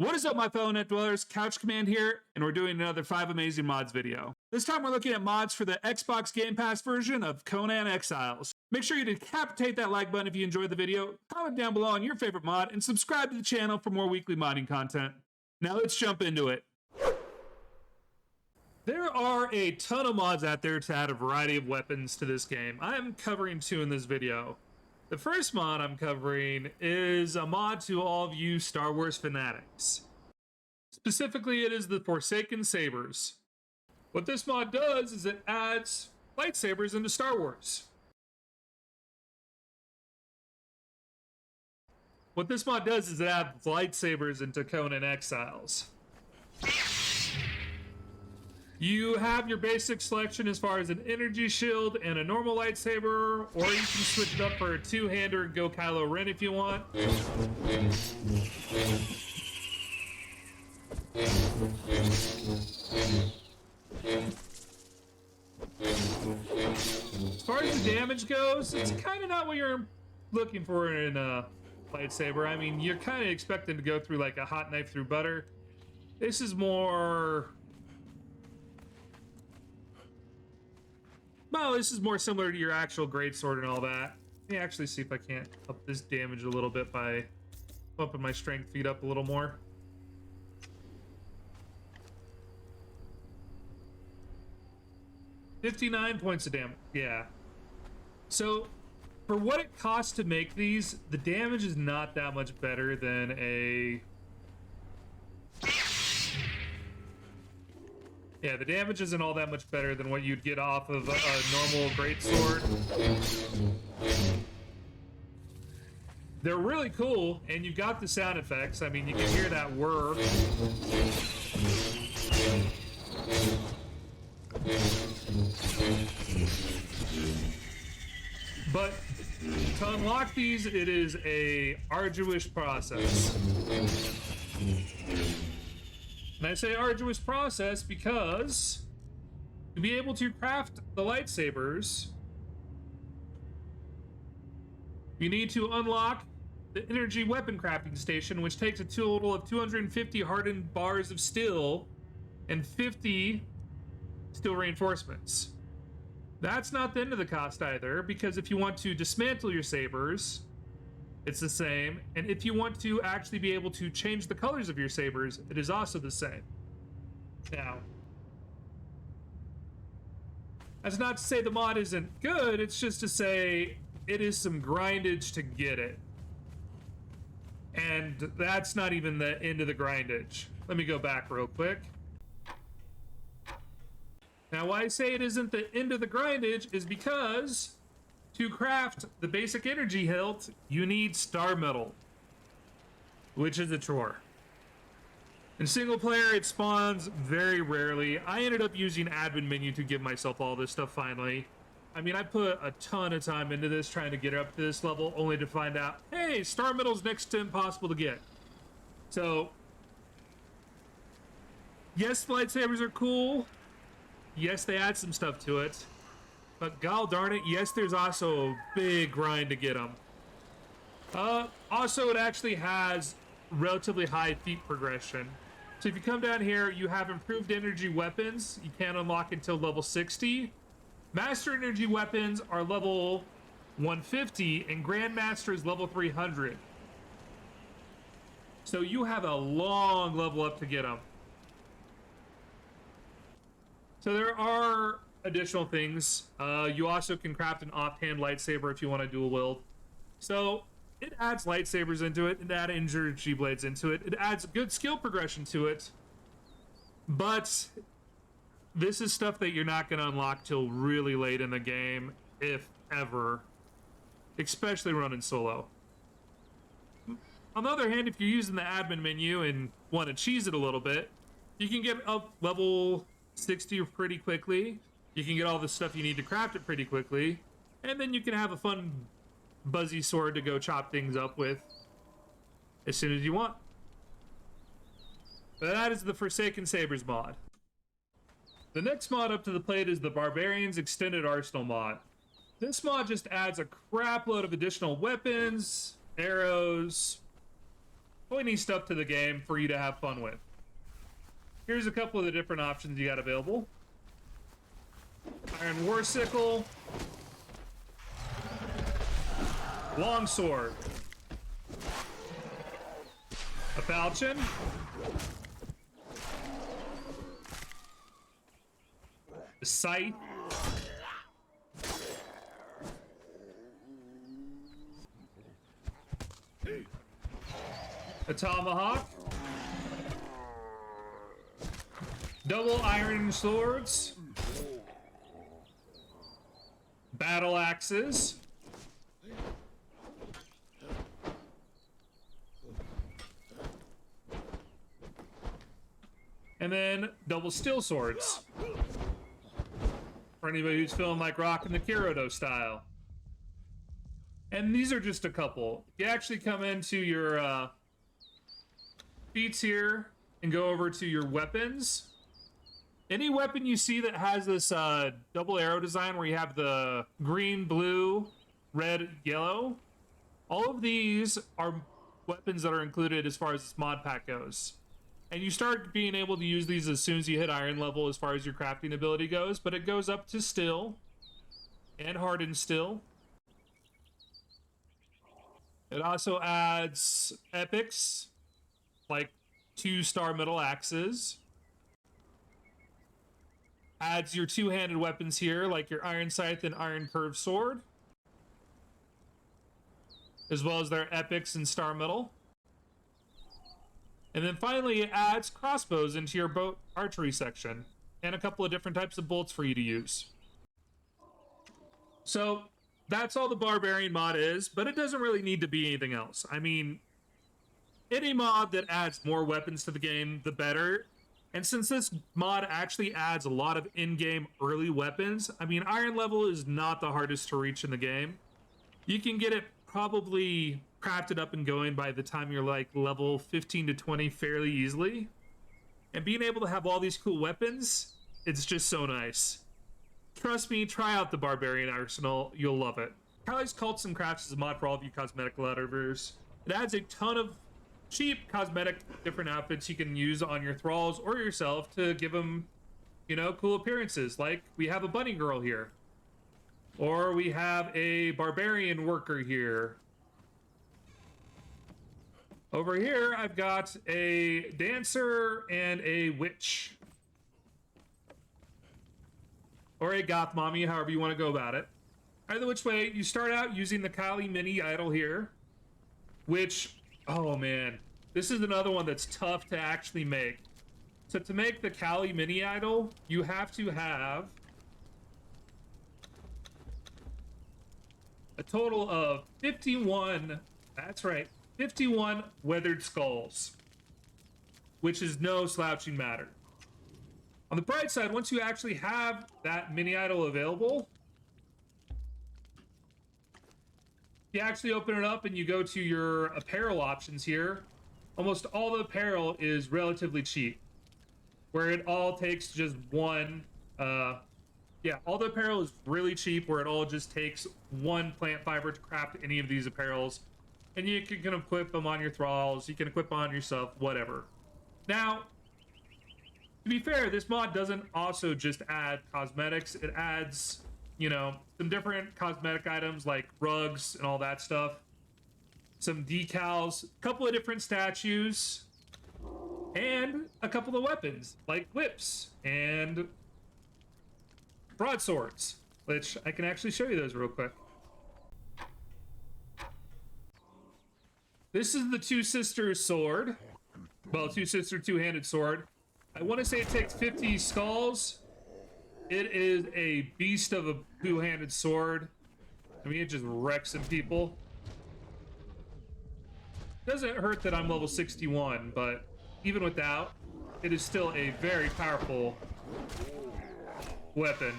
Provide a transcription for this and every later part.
What is up, my fellow net dwellers? Couch Command here, and we're doing another 5 amazing mods video. This time we're looking at mods for the Xbox Gamepass version of Conan Exiles. Make sure you decapitate that like button if you enjoyed the video, comment down below on your favorite mod, and subscribe to the channel for more weekly modding content. Now let's jump into it. There are a ton of mods out there to add a variety of weapons to this game. I'm covering 2 in this video. The first mod I'm covering is a mod to all of you Star Wars fanatics. Specifically, it is the Forsaken Sabers. What this mod does is it adds lightsabers into Star Wars. What this mod does is it adds lightsabers into Conan Exiles. You have your basic selection as far as an energy shield and a normal lightsaber, or you can switch it up for a 2-hander and go Kylo Ren if you want. As far as the damage goes, it's kind of not what you're looking for in a lightsaber. I mean, you're kind of expecting to go through like a hot knife through butter. This is more... well, this is more similar to your actual greatsword and all that. Let me actually see if I can't up this damage a little bit by bumping my strength feed up a little more. $59 points of damage, yeah. So, for what it costs to make these, the damage is not that much better than a... yeah, the damage isn't all that much better than what you'd get off of a normal greatsword. They're really cool, and you've got the sound effects. I mean, you can hear that whir. But to unlock these, it is a arduous process. And I say arduous process because to be able to craft the lightsabers, you need to unlock the energy weapon crafting station, which takes a total of 250 hardened bars of steel and 50 steel reinforcements. That's not the end of the cost either, because if you want to dismantle your sabers, it's the same, and if you want to actually be able to change the colors of your sabers, it is also the same. Now, that's not to say the mod isn't good, it's just to say it is some grindage to get it. And that's not even the end of the grindage. Let me go back real quick. Now, why I say it isn't the end of the grindage is because to craft the basic energy hilt, you need star metal, which is a chore. In single player, it spawns very rarely. I ended up using admin menu to give myself all this stuff finally. I mean, I put a ton of time into this trying to get up to this level, only to find out, hey, star metal's next to impossible to get. So, yes, lightsabers are cool. Yes, they add some stuff to it. But god darn it, yes, there's also a big grind to get them. Also, it actually has relatively high feat progression. So if you come down here, you have improved energy weapons. You can't unlock until level 60. Master energy weapons are level 150, and Grandmaster is level 300. So you have a long level up to get them. So there are additional things. You also can craft an offhand lightsaber if you want to dual wield. So it adds lightsabers into it, it adds energy blades into it, it adds good skill progression to it. But this is stuff that you're not going to unlock till really late in the game, if ever. Especially running solo. On the other hand, if you're using the admin menu and want to cheese it a little bit, you can get up level 60 pretty quickly. You can get all the stuff you need to craft it pretty quickly, and then you can have a fun buzzy sword to go chop things up with as soon as you want. But that is the Forsaken Sabers mod. The next mod up to the plate is the Barbarian Extended Arsenal mod. This mod just adds a crap load of additional weapons, arrows, pointy stuff to the game for you to have fun with. Here's a couple of the different options you got available. Iron War Sickle. Longsword. A falchion. A scythe. A tomahawk. Double iron swords. Battle axes. And then double steel swords. For anybody who's feeling like rocking the Kirodo style. And these are just a couple. You actually come into your feats here and go over to your weapons. Any weapon you see that has this double arrow design where you have the green, blue, red, yellow, all of these are weapons that are included as far as this mod pack goes. And you start being able to use these as soon as you hit iron level as far as your crafting ability goes, but it goes up to steel and hardened steel. It also adds epics, like 2-star metal axes. Adds your two-handed weapons here, like your iron scythe and iron curved sword. As well as their epics and star metal. And then finally, it adds crossbows into your bow archery section. And a couple of different types of bolts for you to use. So, that's all the Barbarian mod is, but it doesn't really need to be anything else. I mean, any mod that adds more weapons to the game, the better. And since this mod actually adds a lot of in-game early weapons, I mean, iron level is not the hardest to reach in the game. You can get it probably crafted up and going by the time you're like level 15 to 20 fairly easily. And being able to have all these cool weapons, it's just so nice. Trust me, try out the Barbarian Arsenal, you'll love it. Kylie's Cults and Crafts is a mod for all of you cosmetic lovers. It adds a ton of cheap cosmetic different outfits you can use on your thralls or yourself to give them, you know, cool appearances. Like we have a bunny girl here, or we have a barbarian worker here. Over here I've got a dancer and a witch, or a goth mommy, however you want to go about it. Either which way, you start out using the Kylie mini idol here, which, oh man, this is another one that's tough to actually make. So to make the Kali mini idol, you have to have a total of 51, that's right, 51 weathered skulls, which is no slouching matter. On the bright side, once you actually have that mini idol available, you actually open it up and you go to your apparel options here. Almost all the apparel is relatively cheap, where it all takes just one, all the apparel is really cheap, where it all just takes one plant fiber to craft any of these apparels, and you can equip them on your thralls, you can equip them on yourself, whatever. Now, to be fair, this mod doesn't also just add cosmetics, it adds, you know, some different cosmetic items like rugs and all that stuff. Some decals, a couple of different statues, and a couple of weapons like whips and broadswords, which I can actually show you those real quick. This is the Two Sisters sword. Well, Two Sister two-handed sword. I want to say it takes 50 skulls. It is a beast of a two-handed sword. I mean, it just wrecks some people. Doesn't hurt that I'm level 61, but even without, it is still a very powerful weapon.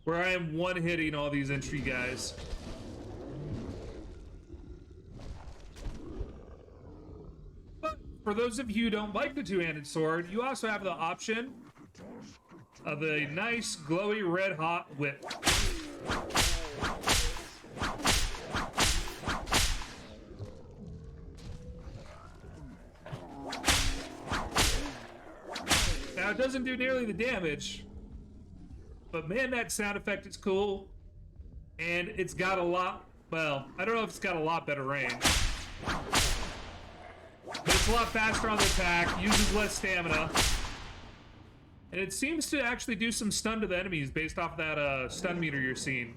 Where I am one-hitting all these entry guys. But for those of you who don't like the two-handed sword, you also have the option of a nice, glowy, red-hot whip. it doesn't do nearly the damage, but man, that sound effect is cool. And it's got a lot, well, I don't know if it's got a lot better range. But it's a lot faster on the attack, uses less stamina. And it seems to actually do some stun to the enemies based off that stun meter you're seeing.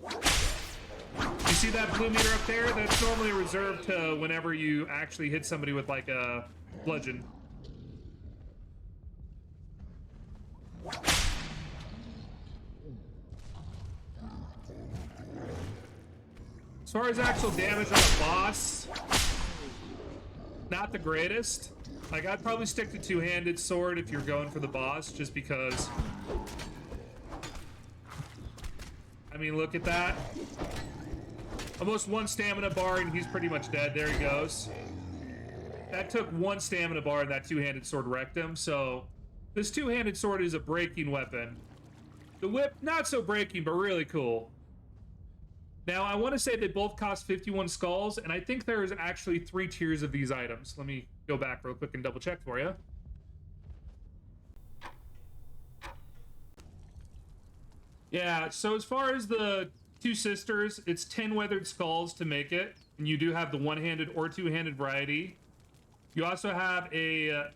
You see that blue meter up there? That's normally reserved to whenever you actually hit somebody with like a bludgeon. As far as actual damage on a boss, not the greatest. Like, I'd probably stick to two-handed sword if you're going for the boss, just because... I mean, look at that. Almost one stamina bar, and he's pretty much dead. There he goes. That took one stamina bar, and that two-handed sword wrecked him, so... This two-handed sword is a breaking weapon. The whip, not so breaking, but really cool. Now, I want to say they both cost 51 skulls, and I think there's actually 3 tiers of these items. Let me go back real quick and double check for you. Yeah, so as far as the two sisters, it's 10 weathered skulls to make it, and you do have the one-handed or two-handed variety. You also have a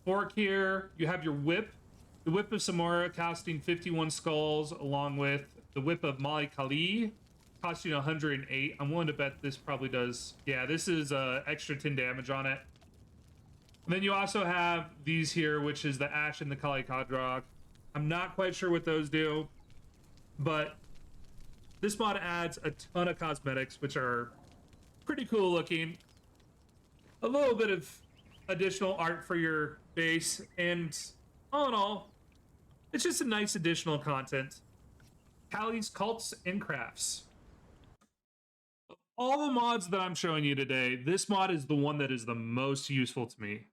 fork here. You have your whip. The whip of Samara costing 51 skulls, along with the whip of Mali Kali, costing 108. I'm willing to bet this probably does. Yeah, this is extra 10 damage on it. And then you also have these here, which is the Ash and the Kali Kadrog. I'm not quite sure what those do, but this mod adds a ton of cosmetics, which are pretty cool looking. A little bit of additional art for your base, and all in all, it's just a nice additional content. Kali's Cults and Crafts. Of all the mods that I'm showing you today, this mod is the one that is the most useful to me.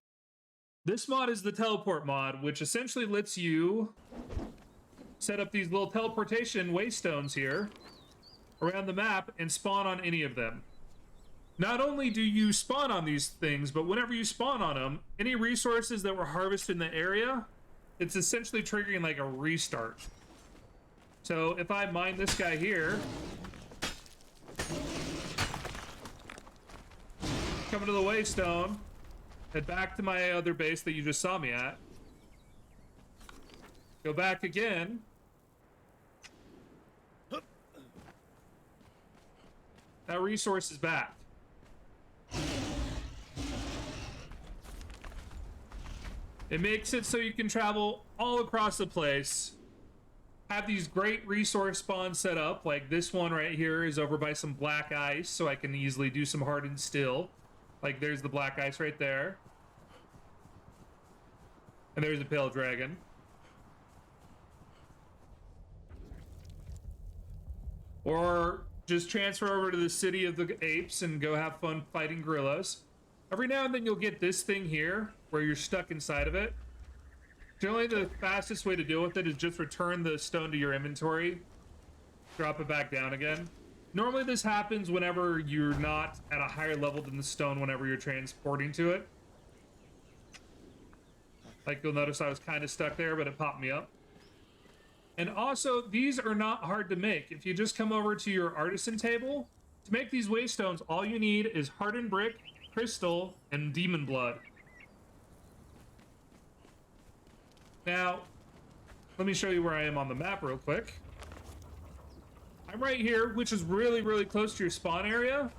This mod is the teleport mod, which essentially lets you set up these little teleportation waystones here around the map and spawn on any of them. Not only do you spawn on these things, but whenever you spawn on them, any resources that were harvested in the area, it's essentially triggering like a restart. So if I mine this guy here, come to the Waystone, head back to my other base that you just saw me at, go back again, that resource is back. It makes it so you can travel all across the place, have these great resource spawns set up, like this one right here is over by some black ice, so I can easily do some hardened steel. Like there's the black ice right there. And there's a pale dragon. Or just transfer over to the city of the apes and go have fun fighting gorillas. Every now and then you'll get this thing here, where you're stuck inside of it. Generally, the fastest way to deal with it is just return the stone to your inventory, drop it back down again. Normally this happens whenever you're not at a higher level than the stone whenever you're transporting to it. Like you'll notice I was kind of stuck there, but it popped me up. And also, these are not hard to make. If you just come over to your artisan table, to make these waystones, all you need is hardened brick, crystal, and demon blood. Now, let me show you where I am on the map real quick. I'm right here, which is really, really close to your spawn area.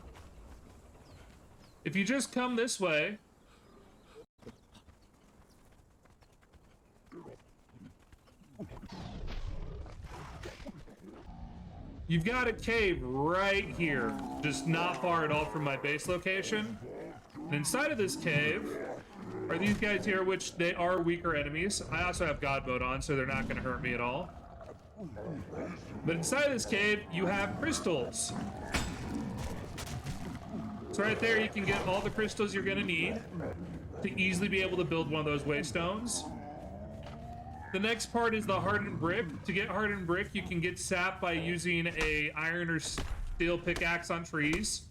If you just come this way, you've got a cave right here, just not far at all from my base location. And inside of this cave are these guys here, which they are weaker enemies. I also have God mode on, so they're not going to hurt me at all. But inside of this cave, you have crystals. So right there, you can get all the crystals you're going to need to easily be able to build one of those waystones. The next part is the hardened brick. To get hardened brick, you can get sap by using a iron or steel pickaxe on trees.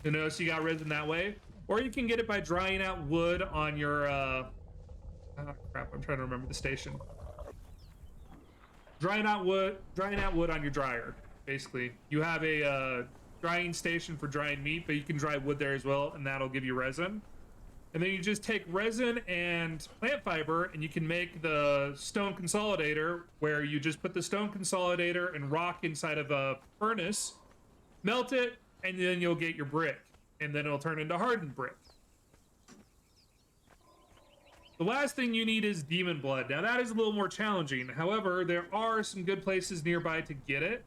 You notice you got resin that way. Or you can get it by drying out wood on your Ah, crap, I'm trying to remember the station. Drying out wood on your dryer. Basically, you have a drying station for drying meat, but you can dry wood there as well, and that'll give you resin. And then you just take resin and plant fiber, and you can make the stone consolidator, where you just put the stone consolidator and rock inside of a furnace, melt it, and then you'll get your brick, and then it'll turn into hardened brick. The last thing you need is demon blood. Now that is a little more challenging. However, there are some good places nearby to get it.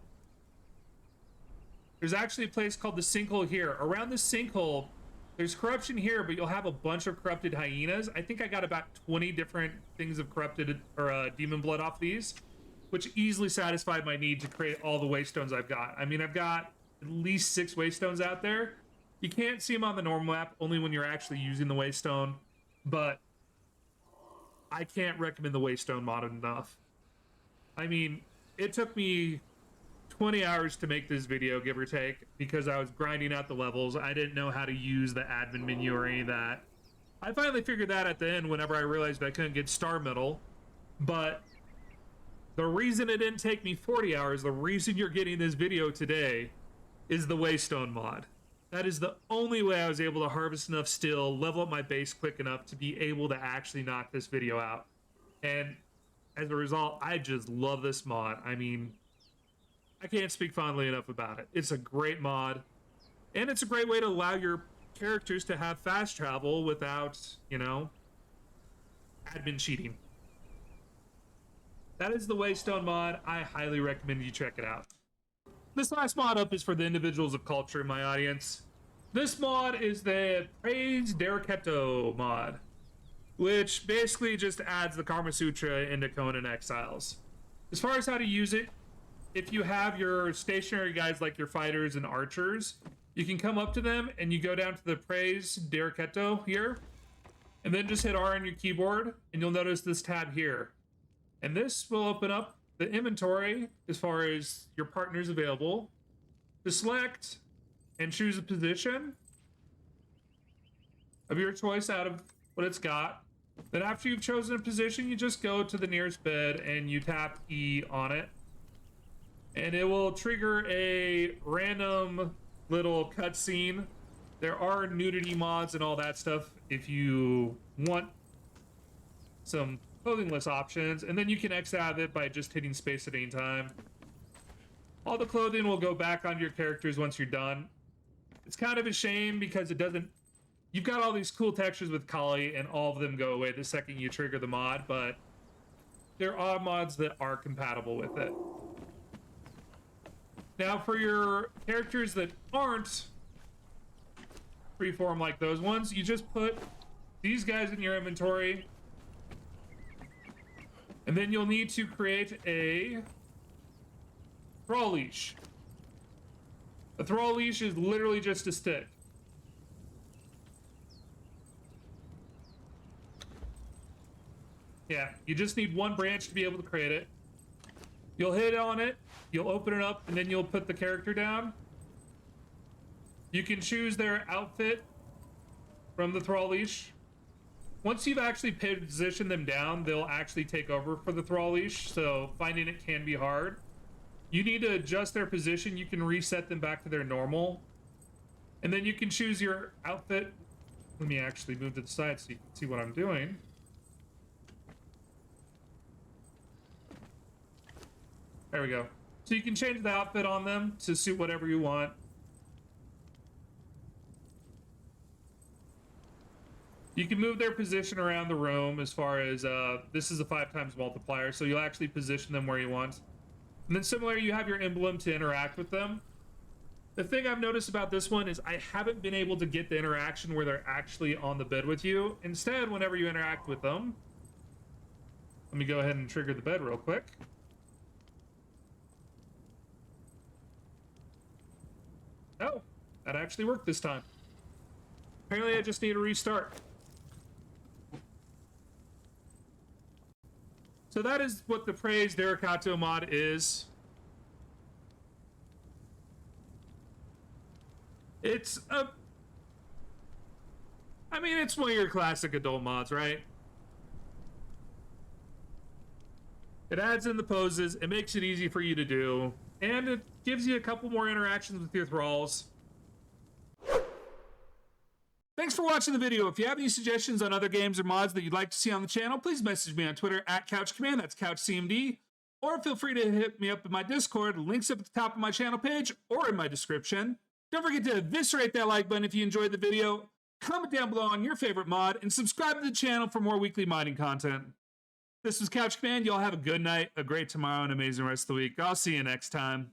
There's actually a place called the sinkhole here. Around the sinkhole, there's corruption here, but you'll have a bunch of corrupted hyenas. I think I got about 20 different things of corrupted or demon blood off these, which easily satisfied my need to create all the Waystones I've got. I mean, I've got at least 6 Waystones out there. You can't see them on the normal map, only when you're actually using the Waystone, but I can't recommend the Waystone mod enough. I mean, it took me 20 hours to make this video, give or take, because I was grinding out the levels. I didn't know how to use the admin menu or any of that. I finally figured that at the end whenever I realized I couldn't get star medal. But the reason it didn't take me 40 hours, the reason you're getting this video today, is the Waystone mod. That is the only way I was able to harvest enough steel, level up my base quick enough to be able to actually knock this video out. And as a result, I just love this mod. I mean, I can't speak fondly enough about it. It's a great mod, and it's a great way to allow your characters to have fast travel without, you know, admin cheating. That is the Waystone mod. I highly recommend you check it out. This last mod up is for the individuals of culture in my audience. This mod is the Praise Derkatos mod, which basically just adds the Karma Sutra into Conan Exiles. As far as how to use it, if you have your stationary guys like your fighters and archers, you can come up to them and you go down to the Praise Derkatos here, and then just hit R on your keyboard, and you'll notice this tab here. And this will open up the inventory as far as your partners available to select and choose a position of your choice out of what it's got. Then after you've chosen a position, you just go to the nearest bed and you tap E on it, and it will trigger a random little cutscene. There are nudity mods and all that stuff if you want some clothingless options, and then you can exit out of it by just hitting space at any time. All the clothing will go back onto your characters once you're done. It's kind of a shame because it doesn't... You've got all these cool textures with Kali, and all of them go away the second you trigger the mod, but there are mods that are compatible with it. Now, for your characters that aren't freeform like those ones, you just put these guys in your inventory, and then you'll need to create a thrall leash. A thrall leash is literally just a stick. Yeah, you just need one branch to be able to create it. You'll hit on it, you'll open it up, and then you'll put the character down. You can choose their outfit from the thrall leash. Once you've actually positioned them down, they'll actually take over for the thrall leash, so finding it can be hard. You need to adjust their position. You can reset them back to their normal. And then you can choose your outfit. Let me actually move to the side so you can see what I'm doing. There we go. So you can change the outfit on them to suit whatever you want. You can move their position around the room as far as, this is a 5x multiplier, so you'll actually position them where you want. And then similarly, you have your emblem to interact with them. The thing I've noticed about this one is I haven't been able to get the interaction where they're actually on the bed with you. Instead, whenever you interact with them, let me go ahead and trigger the bed real quick. Oh, that actually worked this time. Apparently I just need to restart. So that is what the Praise Derkatos mod is. It's a... I mean, it's one of your classic adult mods, right? It adds in the poses, it makes it easy for you to do, and it gives you a couple more interactions with your thralls. Thanks for watching the video. If you have any suggestions on other games or mods that you'd like to see on the channel, please message me on Twitter at CouchCommand, that's CouchCMD, or feel free to hit me up in my Discord. Links up at the top of my channel page or in my description. Don't forget to eviscerate that like button if you enjoyed the video, comment down below on your favorite mod, and subscribe to the channel for more weekly modding content. This was Couch Command. Y'all have a good night, a great tomorrow, and amazing rest of the week. I'll see you next time.